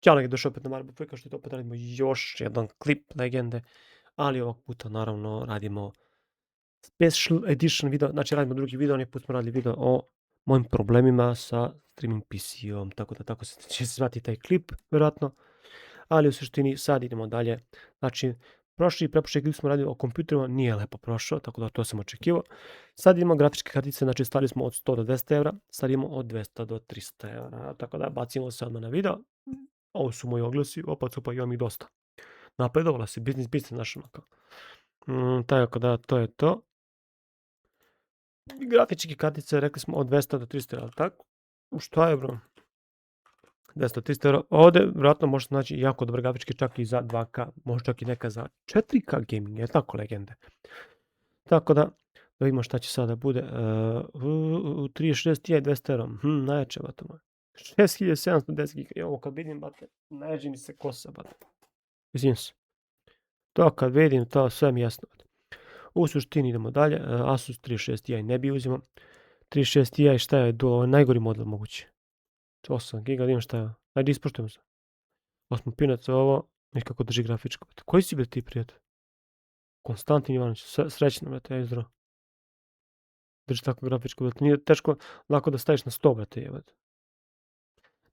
Ćao je došao opet na Marble Quick, kao što opet radimo još jedan klip legende, ali ovog puta naravno radimo special edition video, znači radimo drugi video, onaj put smo radili video o mojim problemima sa streaming PC-om, tako da tako će se zvati taj klip, vjerojatno, ali u suštini sad idemo dalje. Znači, prošli i pretprošli klip smo radili o kompjuterima, nije lepo prošao, tako da to sam očekivao. Sad imamo grafičke kartice, znači stali smo od 100 do 200 evra, sad imamo od 200 do 300 evra, tako da bacimo se odmah na video. Ovo su moji oglasi, opa cupa imam ih dosta. Napredovala se, biznis, znaš ono kao. Tako da, to je to. Grafičke kartice, rekli smo od 200 do 300 evra, tako? Šta je bro? 200 do 300 evra. Ovdje vjerojatno možete naći jako dobre grafičke, čak i za 2K, možda čak i neka za 4K gaming, je tako legende. Tako da vidimo šta će sada bude. 36 Ti 200 evra, najjače, bate moj. 6710 giga, i ovo kad vidim, bate, naježi mi se kosa, bate. Izvijem se. To kad vidim, to sve mi jasno. U suštini idemo dalje, Asus 36 Ti ne bi uzimao. 36 Ti šta je, ovo je najgori model moguće. 8 giga, da imam šta je. Ajde ispoštujemo se. Osmopinac ovo, nikako drži grafičko. Koji si bre ti prijatelj? Konstantin Ivanović, srećno brate, ja zdravo. Drži tako grafičko, brate, nije teško lako da staviš na 100, brate, jebate.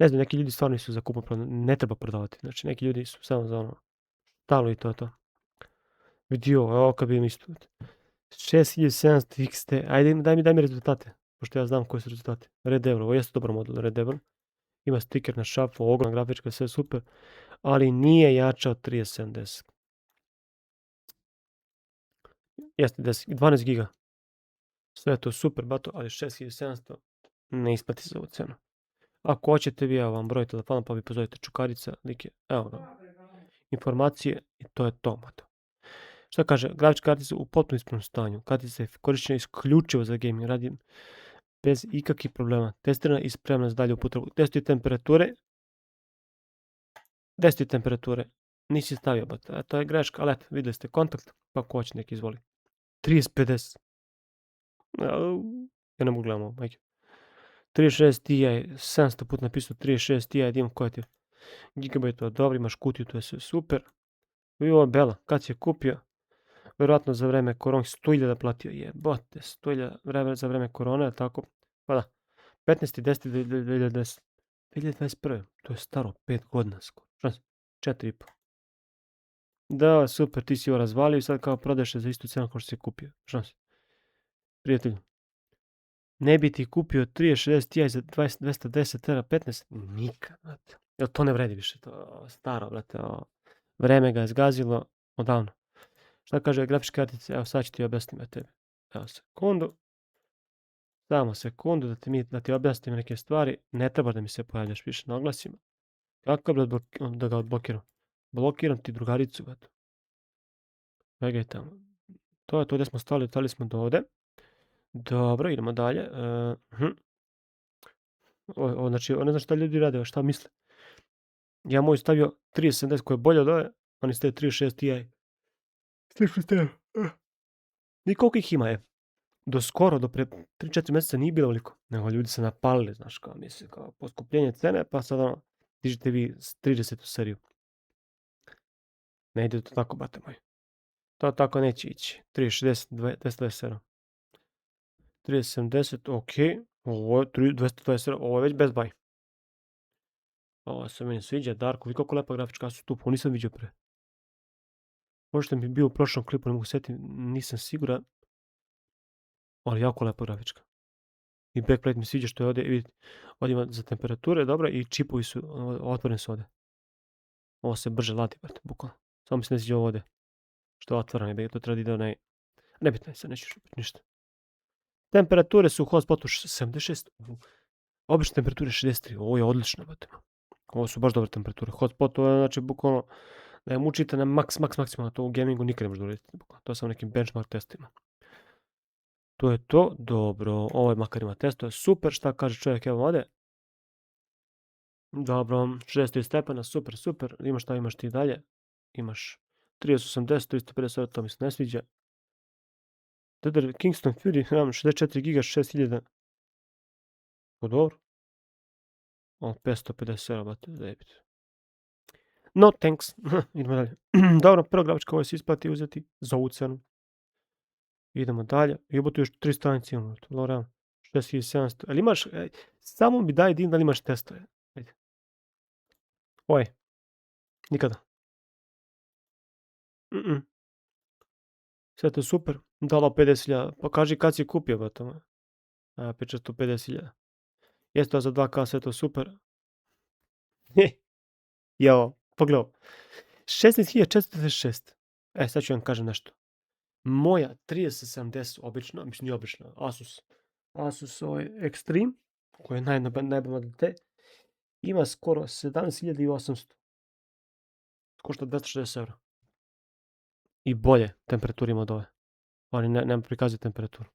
Ne znam, neki ljudi stvarno nisu za kupoprodaju, ne treba prodavati, znači neki ljudi su samo za ono, talo i to. Vidi ovo kad bi im isto. 6700 XT, ajde daj mi rezultate, pošto ja znam koji su rezultati. Red Devil, ovo jeste dobar model, Red Devil. Ima stiker na šafu, ogromna grafička, sve super, ali nije jača od 3070. Jeste 12 giga. Sve je to super, bato, ali 6700 ne isplati za ovu cenu. Ako hoćete vi, evo vam broj telefona, pa vi pozovite Čukarica, like, evo ga, informacije i to je to, bato. Šta kaže, grafičke kartice u potpuno ispravnom stanju. Kartica je korišćena isključivo za gaming, radi bez ikakvih problema. Testirana i spremna za dalje upotrebu. Testuju temperature. Nisi stavio, bata. To je greška, ali eto, vidjeli ste kontakt, pa ko hoće neki izvoli. 3050. Ja ne mogu gledam ovo, majke. 36 Ti, 700 put napisao 36 Ti, da imam koja ti je gigabajtova, dobro, imaš kutiju, to je sve super. I ovo je Bela, kad si je kupio, vjerojatno za vreme korone, 100.000 platio, jebote, 100.000 za vreme korone, tako, pa da, 15.10.2010, 2021. To je staro, 5 godina skoro, 4,5. Da, super, ti si ovo razvalio i sad kao prodaješ za istu cenu kao što si kupio, šanse. Prijatelju, ne bi ti kupio 3060 Ti za 210 evra 15, nikad, brate. Jer to ne vredi više, to staro, brate, vreme ga je zgazilo odavno. Šta kaže grafičke kartice, evo sad ću ti objasniti tebi. Evo sekundu. Samo sekundu da ti objasnim neke stvari. Ne treba da mi se pojavljaš više na oglasima. Kako da ga odblokiram? Blokiram ti drugaricu, brate. Vegaj tamo. To je to gdje smo stali smo do ovdje. Dobro, idemo dalje. Znači, ne znam šta ljudi rade, šta misle. Ja moj stavio 3070 koji je bolje od ove, oni stavio 36 Ti. Slično stavio. I koliko ih ima je? Do skoro, do pre 3-4 mjeseca nije bilo ovoliko. Nego ljudi se napalili, znaš, kao misle, kao poskupljenje cene, pa sad ono, dižite vi 30 seriju. Ne ide to tako, bate moj. To tako neće ići. 3060, 227. 3070, ok. Ovo je 227, ovo je već Best Buy. Ovo se meni sviđa, Darko, vi kako lepa grafička su tu, ovo nisam vidio pre. Možda mi bio u prošlom klipu, ne mogu setiti, nisam siguran. Ali jako lepa grafička. I backplate mi sviđa što je ovdje, vidite, ovdje ima za temperature, dobro, i čipovi su, otvoreni su ovdje. Ovo se brže lati, brate, bukvalno. Samo mi se ne sviđa ovo ovdje. Što je otvoreno, to treba da ide onaj, nebitno je sad, neću ništa. Temperature su u hotspotu 76, obične temperature 63, ovo je odlično, brate. Ovo su baš dobre temperature. Hotspot, ovo je, znači, bukvalno, da je mučite na maksimalno, to u gamingu nikad ne možda uraditi, bukvalno. To je samo nekim benchmark testima. To je to, dobro, ovo je makar ima test, to je super, šta kaže čovjek, evo ovdje. Dobro, 60 stepena, super, imaš ti dalje, imaš 3080, 350, to mi se ne sviđa. Kingston Fury, imam 64 giga, 6000, pa dobro. 550 bate, zajebite. No thanks. Idemo dalje. Dobro, prva grafička ovo se isplati uzeti za ovu cenu. Idemo dalje. Jebote još 3 stranice imamo. Lorem 6700. Ali imaš, samo mi daj da li imaš testove. Ajde. Oj. Nikada. Sve to je super. Dalo 50.000. Pa kaži kad si kupio gotovo. Priča 150.000. Jeste to za 2K, sve to super. Jo, pogledaj. 16.446. Sad ću vam kažem nešto. Moja 3070 obična, mislim nije obična, Asus ovaj Extreme, koji je najbolji model te, ima skoro 17.800. Košta 260 €. I bolje temperaturu ima od ove. Ali nema prikazuje temperaturu.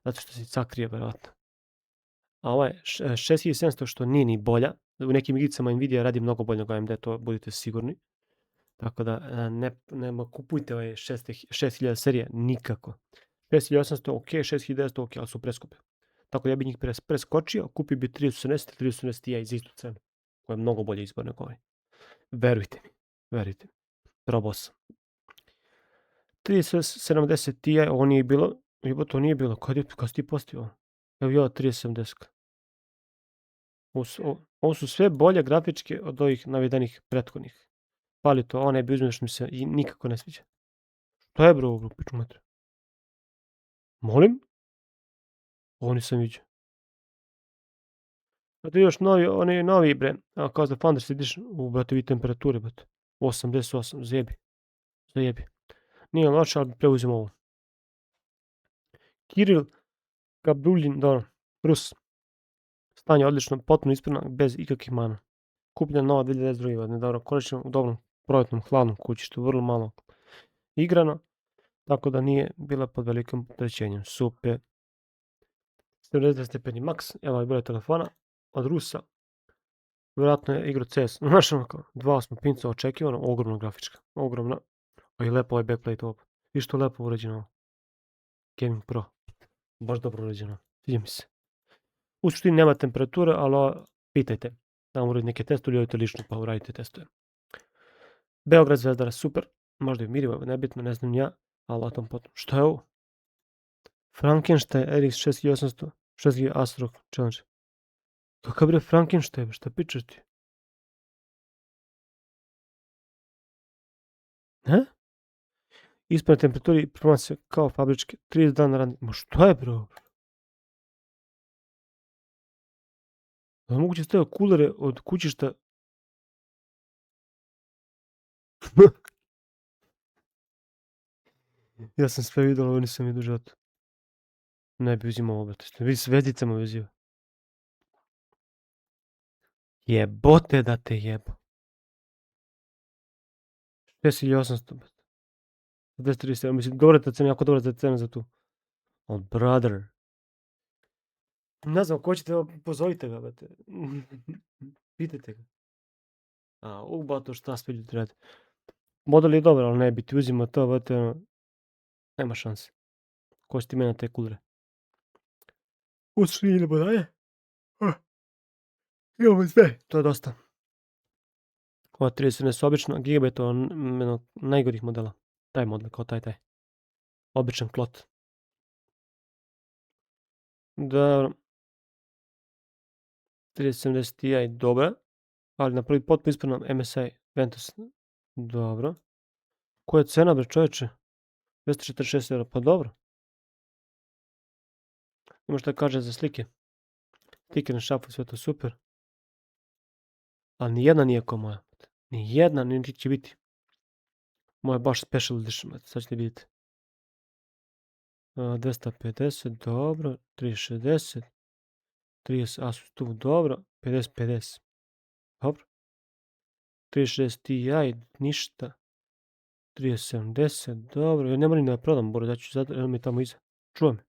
Zato što se sakrije, verovatno. A ovo je 6700 što nije ni bolja. U nekim igricama Nvidia radi mnogo bolje nego AMD, to budite sigurni. Tako da ne kupujte ove 6000 serije, nikako. 6800 ok, 6900 ok, ali su preskupe. Tako da ja bi njih preskočio, kupio bi 3070 i 3070 Ti za istu cenu. Koja je mnogo bolje izbor nego ovaj. Verujte mi. Probao sam. 3070 Ti, ovo nije bilo. Jebo, to nije bilo. Kad si ti postio? Evo ja 3070. Ovo su sve bolje grafičke od ovih navedenih prethodnih. Pali to, ne bi uzmeš mi se i nikako ne sviđa. Što je bro ovo, piču matre? Molim? Ovo nisam vidio. A tu još novi bre, kao za Founders Edition, brate, vi temperature, brate. 88, zajebi. Nije loše, ali preuzim ovo. Kiril Gabuljin, dobro, Rus. Stanje odlično, potpuno ispravno, bez ikakvih mana. Kupljena nova 2022. godine, dobro, korišćeno u dobrom projektnom hladnom kućištu, vrlo malo igrano, tako da nije bila pod velikim opterećenjem. Super. 70 stepeni max, evo je broj telefona od Rusa. Vjerojatno je igro CS. Znaš ono kao, 2.8 pinca očekivano, ogromna grafička, ogromna. A i lepo ovaj backplate ovo. I što lepo urađeno ovo. Gaming Pro. Baš dobro urađeno. Sviđa mi se. U suštini nema temperature, ali pitajte. Tamo uradite neke testove ili odite lično pa uradite testove. Beograd Zvezdara, super. Možda je mirivo, nebitno, ne znam ja. Ali o tom potom. Što je ovo? Frankenstein RX 6800 6GB Astrok Challenge. Kakav bre Frankenstein, šta pričaš ti? Ispravna temperatura i performanse kao fabričke. 30 dana ranije. Ma što je bro? Da moguće stavio kulere od kućišta? Ja sam sve vidio, ali ovo nisam vidio u životu. Ne bi uzimao ovo, brate. Vi s vezdicama uzio. Jebote da te jebo. 6800, brate. 237, mislim, dobra ta cena, jako dobra cena za tu. Oh, brother. Ne znam, ko ćete, pozovite ga, brate. Pitajte ga. Bato, šta sve ljudi rade. Model je dobar, ali ne bi ti uzimao to, brate, nema šanse. Ko će ti mene na te kulere? Ušli, idemo dalje. Imamo sve. To je dosta. Ova 30 obično, Gigabyte je jedno najgorih modela. Taj model, kao taj. Običan klot. Dobro. 3070 Ti, dobra. Ali na prvi potpuno ispravno MSI Ventus. Dobro. Koja je cena, bre, čoveče? 246 €, pa dobro. Ima šta kaže za slike. Stiker na šapu, sve to super. Ali nijedna nije kao moja. Nijedna niti će biti. Moja je baš special edition, sad ćete vidjeti. 250, dobro. 360. 30 Asus tu, dobro. 50. Dobro. 360 Ti, ništa. 3070, dobro. Ja ne moram da prodam, Bore, da ću zato, mi je tamo iza. Čuva me.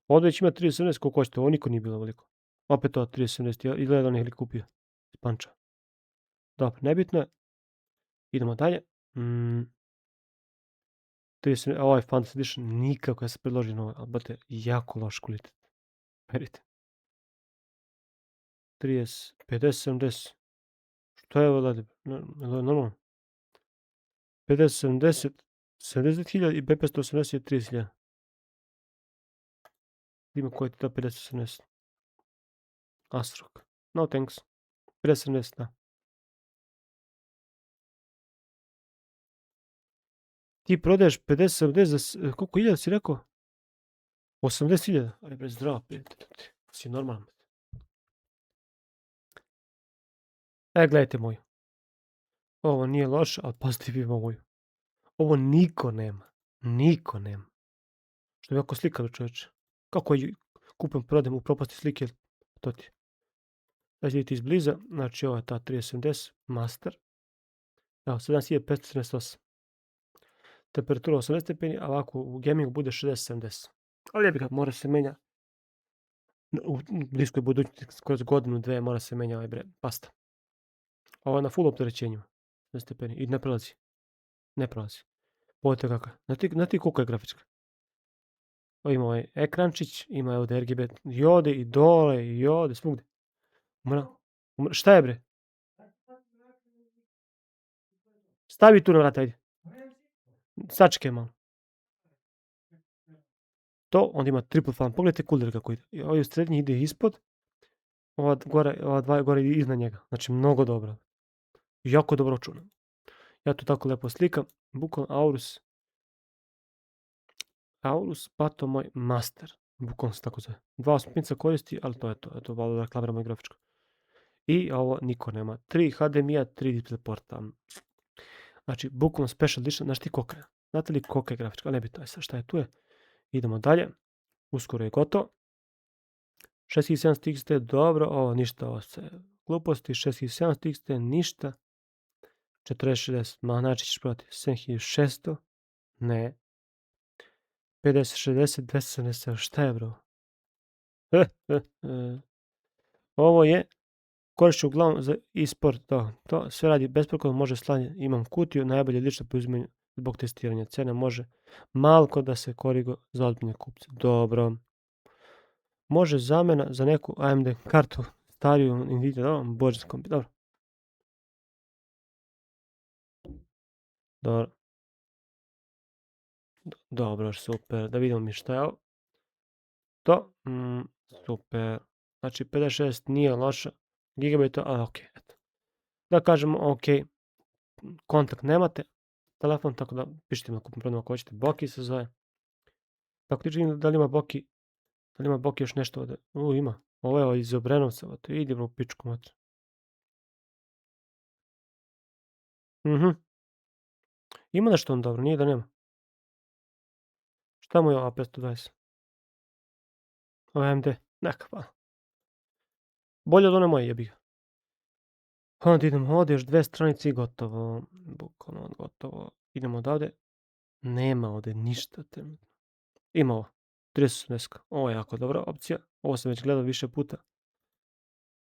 Ovdje već ima 3070 koliko hoćete, ovo niko nije bilo veliko. Opet to 3070, izgleda da on je kupio. Iz panča. Dobro, nebitno je. Idemo dalje. Ovaj Fantasy Edition nikako ja se predložio na ovaj, ali brate, jako loš kvalitet. Verite. 30, 50, 70. Što je ovo radi? Normalno. 50, 70, 70.000 i BP 180 je 30.000. Ima koji ti da 50, 70. Astrok. No thanks. 50, 70, da. Ti prodaješ 50, 70 za koliko hiljada si rekao? 80.000. Aj bre, zdravo, prijatelj. Si normalan. Gledajte moju. Ovo nije loše, ali pazite vi moju. Ovo niko nema. Niko nema. Što bi ako slika čovječe. Kako je kupim, prodajem u propasti slike, to ti. Znači vidite izbliza, znači ovo je ta 3070 Master. Evo, 17.578. Temperatura 80 stepeni, a ovako u gamingu bude 60-70. Ali jebi ga, mora se menja. U bliskoj budućnosti, kroz godinu, dve, mora se menja ovaj bre, pasta. Ovo je na full opterećenju. 60 stepeni i ne prelazi. Ne prelazi. Pogledajte kakva. Znate koliko je grafička? Ovo ima ovaj ekrančić, ima ovdje RGB jode i dole i jode, svugdje. Šta je bre? Stavi tu na vrata, ajde. Sačekaj malo. To, onda ima triple fan. Pogledajte cooler kako ide. Ovaj u srednji ide ispod. Ova dva gore ide iznad njega. Znači mnogo dobro. Jako dobro čuno. Ja to tako lepo slikam. Bukvalno Aorus Pato moj Master. Bukvalno se tako zove. 2.8 koristi, ali to je to. Eto, valjda da reklamiramo i grafičko. I ovo niko nema. 3 HDMI-a, 3 display porta. Znači, bukvalno special edition. Znaš ti koliko je? Znate li koliko je grafička? Ali ne bi to. Šta je tu je? Idemo dalje. Uskoro je gotovo. 6700 XT, dobro. Ovo ništa, ovo se gluposti. 6700 XT, ništa. 4060, ma znači ćeš prodati 7600. Ne. 5060, 270, šta je bro? Ovo je korišću uglavnom za e-sport, to sve radi besprekorno, može slanje, imam kutiju, najbolje lično preuzimanje zbog testiranja, cena može malko da se korigo za ozbiljne kupce, dobro. Može zamjena za neku AMD kartu, stariju Nvidia, božinskom, dobro. Dobro, super, da vidimo mi šta je ovo. To, super. Znači 56 nije loša. Gigabajta, ali ok. Eto. Da kažemo ok. Kontakt nemate. Telefon, tako da pišite na kupim prodom ako hoćete. Boki se zove. Tako ti vidim da li ima Boki. Da li ima Boki još nešto ovdje? Ima. Ovo je iz Obrenovca. Idemo u pičku matru. Ima nešto on dobro, nije da nema. Šta mu je ova 520? Ovo je AMD. Neka pa. Bolje od one moje jebi ga. Onda idemo ovdje, još 2 stranice i gotovo. Bukvalno gotovo. Idemo odavde. Nema ovdje ništa trenutno. Ima ovo. 380. Ovo je jako dobra opcija. Ovo sam već gledao više puta.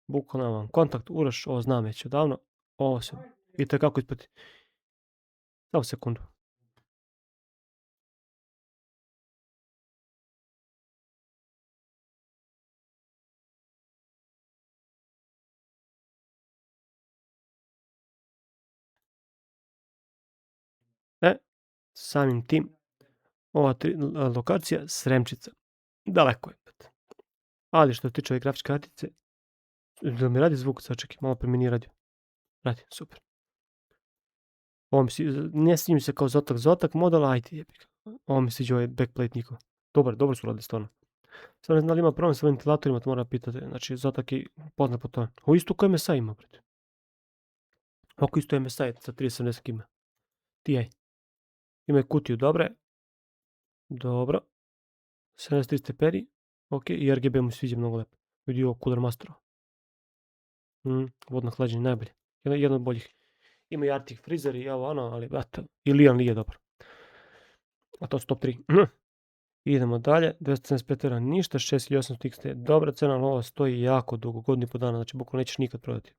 Bukvalno vam kontakt, Uroš, ovo znam već odavno. Ovo se itekako isplati. Samo sekundu. Samim tim, ova lokacija Sremčica. Daleko je. Ali što se tiče ove grafičke kartice, da mi radi zvuk, sačekaj, malo pre mi nije radio. Radi, super. Ovo mi ne snimi se kao Zotac model, ajde jebi ga. Ovo mi sviđa ovaj backplate njihov. Dobro su radili stvarno. Sad ne znam da li ima problem sa ventilatorima, to mora pitati. Znači, Zotac je poznat po tome. Ovo isto kao MSI ima, pred. Oko isto MSI sa 370 ima. Ti imaju kutiju, dobro. 73 stepeni, ok, i RGB mu sviđa mnogo lepo. Vidi ovo Cooler Masterova. Vodno hlađenje, najbolje. Jedan od boljih. Ima i Arctic Freezer i ovo ono, ali i Lian nije dobar. A to su top 3. Idemo dalje, 275 eura ništa, 6800 XT, dobra cena, ali ovo stoji jako dugo, godinu i po dana, znači bukvalno nećeš nikad prodati.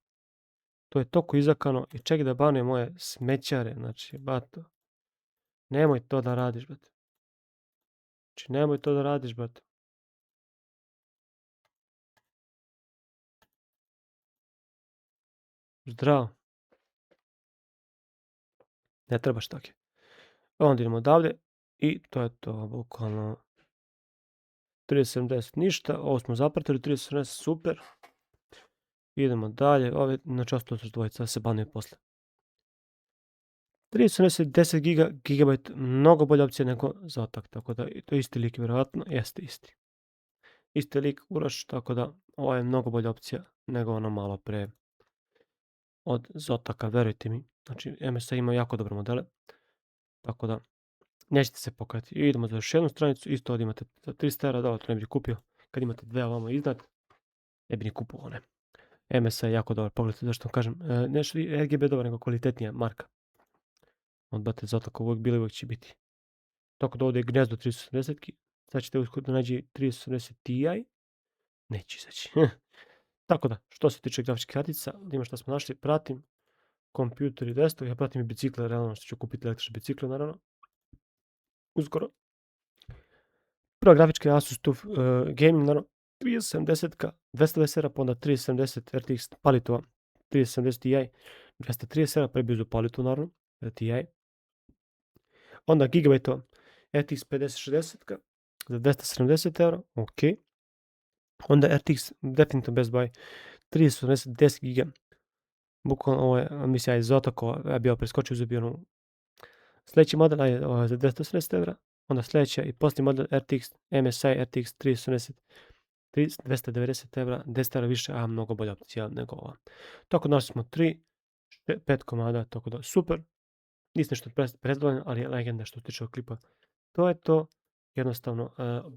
To je toliko izakano i ček da bane moje smećare, znači, bato. Nemoj to da radiš, brate. Znači, nemoj to da radiš, brate. Zdravo. Ne trebaš takve. Onda idemo odavde i to je to, bukvalno 3070 ništa, ovo smo zapratili, 3070 super. Idemo dalje, ove, znači ostalo su dvojica, da se banuju posle. 3070 10 GB, mnogo bolja opcija nego Zotac, tako da to je isti lik vjerojatno, jeste isti. Isti lik Uroš, tako da ovo je mnogo bolja opcija nego ono malo pre od Zotaka, verujte mi. Znači MSI ima jako dobre modele, tako da nećete se pokajati. I idemo za još jednu stranicu, isto ovdje imate za 300 €, da, to ne bi kupio. Kad imate dve ovamo iznad, ne bi ni kupovao one. MSI je jako dobar, pogledajte zašto vam kažem. Nešto RGB je dobar, nego kvalitetnija marka. Odbate Zotaka uvijek bili, uvijek će biti. Tako da ovdje je gnezdo 370, sad ćete uskoro nađi 370 Ti, neće izaći. Tako da, što se tiče grafičkih kartica, da ima što smo našli, pratim kompjuter i desktop, ja pratim i bicikle, realno što ću kupiti električne bicikle, naravno. Uskoro. Prva grafička je Asus TUF Gaming, naravno, 3070, 220 €, pa onda 3070 RTX Palitova, 3070 Ti, 230 €, preblizu Palitu, naravno, Ti. Onda Gigabyte RTX 5060 za 270 €, ok. Onda RTX, definitivno Best Buy, 3080 10 GB. Bukvalno ovo je, mislim ja iz Zotacova, ja bi ovo preskočio, uzeo bi ono. Sljedeći model je za 280 €, onda sljedeća i posljednji model RTX, MSI RTX 380, 290 €, 10 € više, a mnogo bolja opcija nego ova. Tako da našli smo 5 komada, tako da super. Nisam nešto prezadovoljan, ali je legenda što se tiče ovog klipa. To je to. Jednostavno,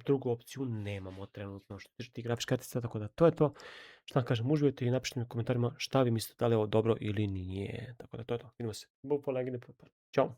drugu opciju nemamo trenutno što se tiče tih grafičkih kartica, tako da to je to. Šta vam kažem, uživajte i napišite mi u komentarima šta vi mislite, da li je ovo dobro ili nije. Tako da to je to. Vidimo se. Bog po legende. Ćao.